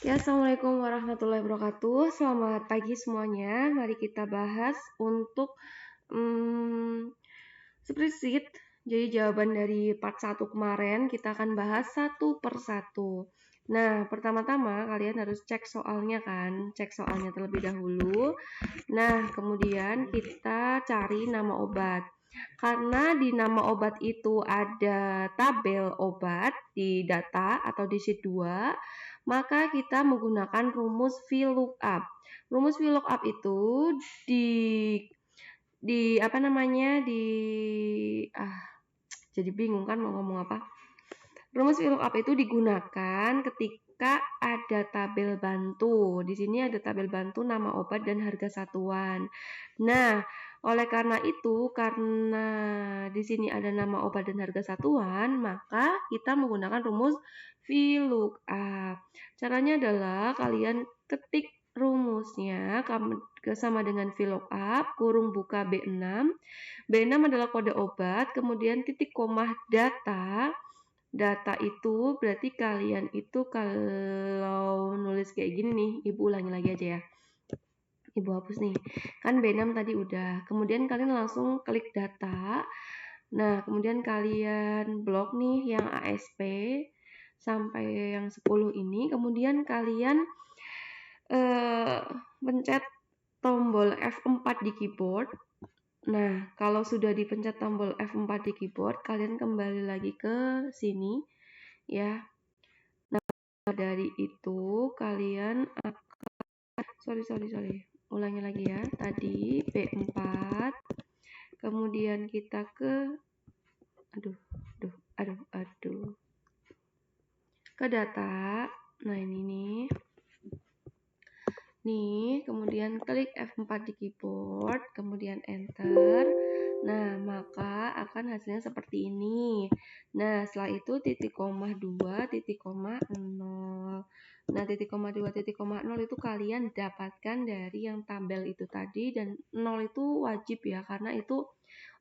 Ya, Assalamualaikum warahmatullahi wabarakatuh. Selamat pagi semuanya. Mari kita bahas untuk spreadsheet. Jadi jawaban dari part 1 kemarin kita akan bahas satu per satu. Nah, pertama-tama kalian harus cek soalnya kan. Cek soalnya terlebih dahulu. Nah, kemudian kita cari nama obat. Karena di nama obat itu ada tabel obat di data atau di sheet 2, maka kita menggunakan rumus VLOOKUP. Rumus VLOOKUP itu jadi bingung kan mau ngomong apa. Rumus VLOOKUP itu digunakan ketika ada tabel bantu. Di sini ada tabel bantu nama obat dan harga satuan. Nah, oleh karena itu, karena di sini ada nama obat dan harga satuan, maka kita menggunakan rumus VLOOKUP. Caranya adalah kalian ketik rumusnya sama dengan VLOOKUP, kurung buka B6. B6 adalah kode obat, kemudian titik koma data. Data itu berarti kalian itu kalau nulis kayak gini nih, Ibu ulangi lagi aja ya. Ibu hapus nih. Kan B6 tadi udah. Kemudian kalian langsung klik data. Nah, kemudian kalian blok nih yang ASP sampai yang 10 ini. Kemudian kalian pencet tombol F4 di keyboard. Nah, kalau sudah dipencet tombol F4 di keyboard, kalian kembali lagi ke sini ya. Nah, dari itu kalian akan ulangi lagi ya. Tadi B4, kemudian kita ke ke data. Nah, ini nih, kemudian klik F4 di keyboard, kemudian enter. Nah, maka akan hasilnya seperti ini. Nah, setelah itu titik koma 2, titik koma 0. Nah, titik koma 2, titik koma 0 itu kalian dapatkan dari yang tabel itu tadi, dan 0 itu wajib ya, karena itu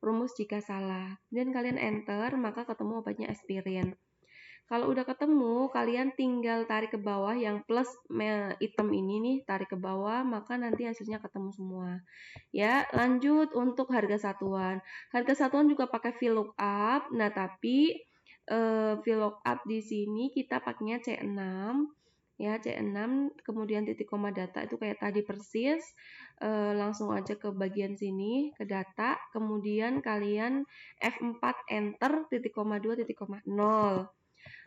rumus jika salah. Dan kalian enter, maka ketemu obatnya aspirin. Kalau udah ketemu, kalian tinggal tarik ke bawah yang plus hitam ini nih, tarik ke bawah, maka nanti hasilnya ketemu semua. Ya, lanjut untuk harga satuan. Harga satuan juga pakai VLOOKUP. Nah, tapi VLOOKUP di sini kita pakainya C6. Ya, C6, kemudian titik koma data itu kayak tadi persis. Langsung aja ke bagian sini, ke data. Kemudian kalian F4 enter, titik koma 2, titik koma 0.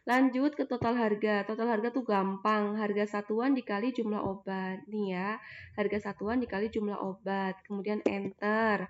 Lanjut ke total harga. Total harga tuh gampang. Harga satuan dikali jumlah obat. Nih ya, harga satuan dikali jumlah obat. Kemudian enter.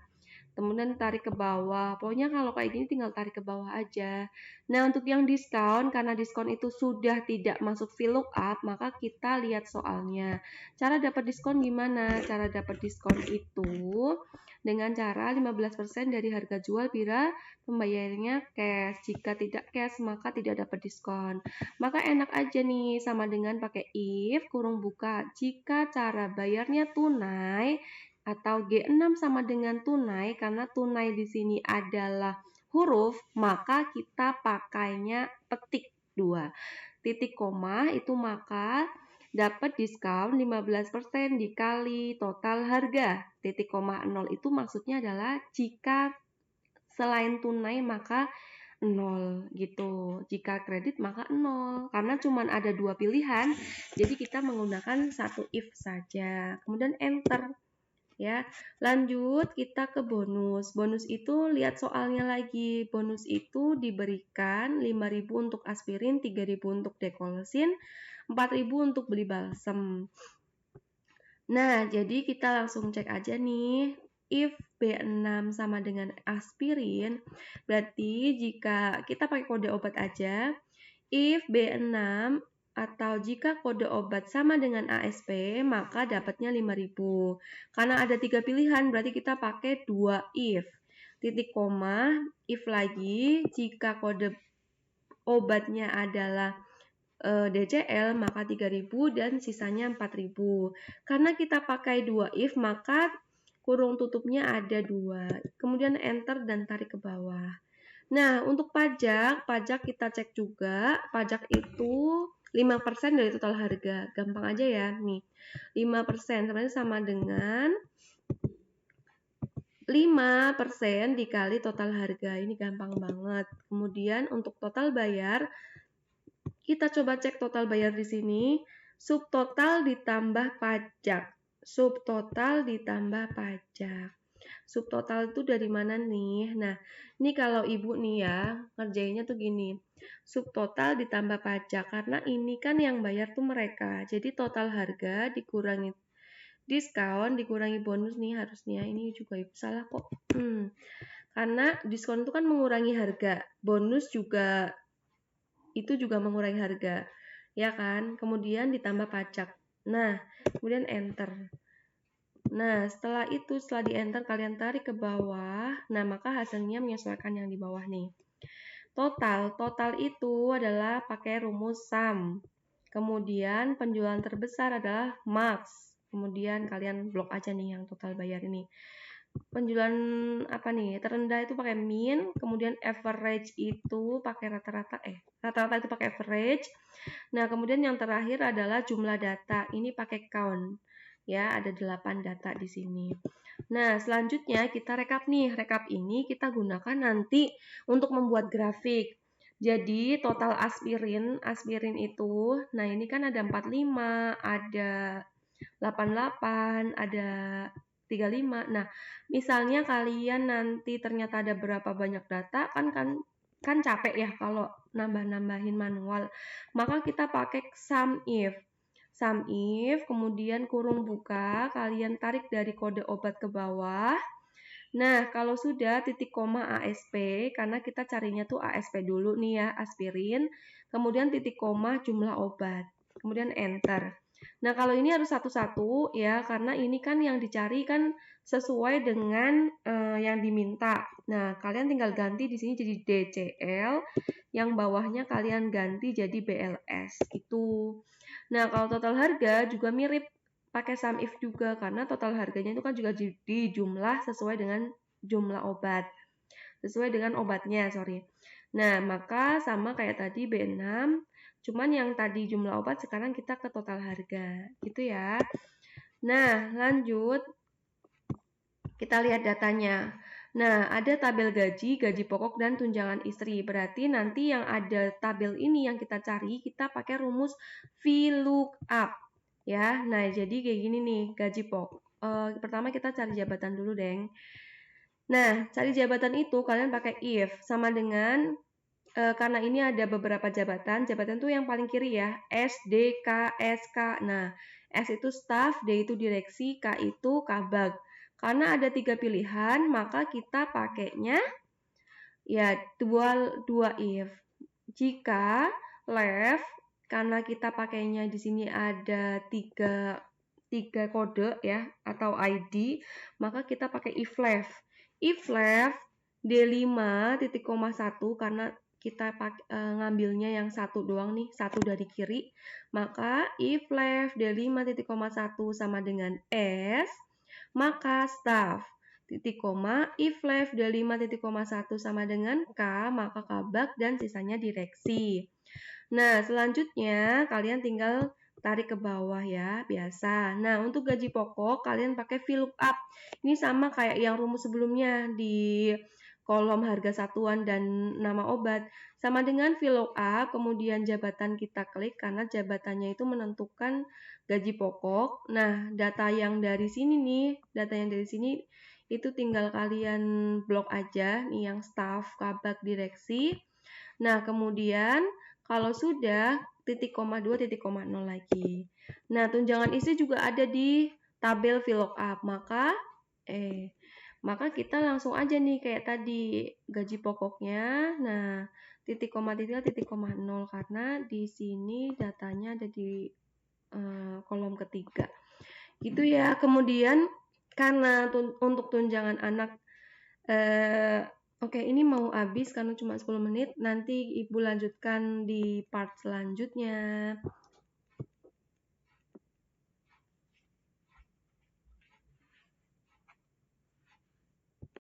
Kemudian tarik ke bawah. Pokoknya kalau kayak gini tinggal tarik ke bawah aja. Nah, untuk yang diskon, karena diskon itu sudah tidak masuk VLOOKUP, maka kita lihat soalnya. Cara dapat diskon gimana? Cara dapat diskon itu dengan cara 15% dari harga jual bila pembayarannya cash. Jika tidak cash, maka tidak dapat diskon. Maka enak aja nih, sama dengan pakai if, kurung buka. Jika cara bayarnya tunai, atau G6 sama dengan tunai, karena tunai di sini adalah huruf, maka kita pakainya petik 2. Titik koma itu maka dapat diskon 15% dikali total harga. Titik koma 0 itu maksudnya adalah jika selain tunai maka 0 gitu. Jika kredit maka 0. Karena cuma ada 2 pilihan, jadi kita menggunakan satu if saja. Kemudian enter. Ya, lanjut kita ke bonus. Bonus itu lihat soalnya lagi. Bonus itu diberikan 5.000 untuk aspirin, 3.000 untuk dekolosin, 4.000 untuk beli balsem. Nah, jadi kita langsung cek aja nih. If B6 sama dengan aspirin, berarti jika kita pakai kode obat aja, if B6 atau jika kode obat sama dengan ASP, maka dapatnya 5.000. Karena ada 3 pilihan, berarti kita pakai 2 if. Titik koma, if lagi, jika kode obatnya adalah DCL, maka 3.000 dan sisanya 4.000. Karena kita pakai 2 if, maka kurung tutupnya ada 2. Kemudian enter dan tarik ke bawah. Nah, untuk pajak kita cek juga. Pajak itu 5% dari total harga. Gampang aja ya, nih. 5% sebenarnya sama dengan 5% dikali total harga. Ini gampang banget. Kemudian untuk total bayar, kita coba cek total bayar di sini. Subtotal ditambah pajak. Subtotal ditambah pajak. Subtotal itu dari mana nih? Nah, ini kalau ibu nih ya, ngerjainnya tuh gini. Subtotal ditambah pajak, karena ini kan yang bayar tuh mereka. Jadi total harga dikurangi diskon, dikurangi bonus nih harusnya. Ini juga ibu salah kok. Karena diskon itu kan mengurangi harga. Bonus juga itu juga mengurangi harga. Ya kan? Kemudian ditambah pajak. Nah, kemudian enter. Nah, setelah di enter kalian tarik ke bawah, nah maka hasilnya menyesuaikan yang di bawah nih. Total itu adalah pakai rumus sum. Kemudian penjualan terbesar adalah max. Kemudian kalian blok aja nih yang total bayar ini. Penjualan apa nih? Terendah itu pakai min, kemudian average itu pakai rata-rata itu pakai average. Nah, kemudian yang terakhir adalah jumlah data. Ini pakai count. Ya, ada 8 data di sini. Nah, selanjutnya kita rekap nih. Rekap ini kita gunakan nanti untuk membuat grafik. Jadi, total aspirin itu, nah ini kan ada 45, ada 88, ada 35. Nah, misalnya kalian nanti ternyata ada berapa banyak data, kan capek ya kalau nambah-nambahin manual. Maka kita pakai sum if. Sum if, kemudian kurung buka, kalian tarik dari kode obat ke bawah. Nah, kalau sudah titik koma ASP, karena kita carinya tuh ASP dulu nih ya, aspirin. Kemudian titik koma jumlah obat. Kemudian enter. Nah, kalau ini harus satu-satu ya, karena ini kan yang dicari kan sesuai dengan yang diminta. Nah, kalian tinggal ganti di sini jadi DCL, yang bawahnya kalian ganti jadi BLS gitu. Nah, kalau total harga juga mirip pakai sum if juga, karena total harganya itu kan juga dijumlah sesuai dengan jumlah obat. Sesuai dengan obatnya, sorry. Nah, maka sama kayak tadi B6, cuman yang tadi jumlah obat sekarang kita ke total harga, gitu ya. Nah, lanjut. Kita lihat datanya. Nah, ada tabel gaji pokok, dan tunjangan istri. Berarti nanti yang ada tabel ini yang kita cari, kita pakai rumus VLOOKUP. Ya, nah jadi kayak gini nih, gaji pokok. Pertama kita cari jabatan dulu, Deng. Nah, cari jabatan itu kalian pakai if, sama dengan karena ini ada beberapa jabatan itu yang paling kiri ya, S, D, K, S, K. Nah, S itu staff, D itu direksi, K itu kabag. Karena ada 3 pilihan, maka kita pakainya ya dua if. Jika left, karena kita pakainya di sini ada tiga kode ya atau ID, maka kita pakai if left. If left D5 titik koma 1, karena kita ngambilnya yang satu doang nih, satu dari kiri, maka if left D5 titik koma 1 sama dengan S, maka staff titik koma if left D5 titik koma 1 sama dengan K, maka kabag, dan sisanya direksi. Nah, selanjutnya kalian tinggal tarik ke bawah ya, biasa. Nah, untuk gaji pokok kalian pakai VLOOKUP. Ini sama kayak yang rumus sebelumnya di kolom harga satuan dan nama obat. Sama dengan VLOOKUP, kemudian jabatan kita klik karena jabatannya itu menentukan gaji pokok. Nah, data yang dari sini itu tinggal kalian blok aja, nih yang staff, kabag, direksi. Nah, kemudian kalau sudah titik koma 2, titik koma 0 lagi. Nah, tunjangan istri juga ada di tabel VLOOKUP. Maka kita langsung aja nih kayak tadi gaji pokoknya. Nah, titik koma 0, karena di sini datanya ada di kolom ketiga. Gitu ya. Kemudian karena untuk tunjangan anak Oke, ini mau habis karena cuma 10 menit. Nanti Ibu lanjutkan di part selanjutnya.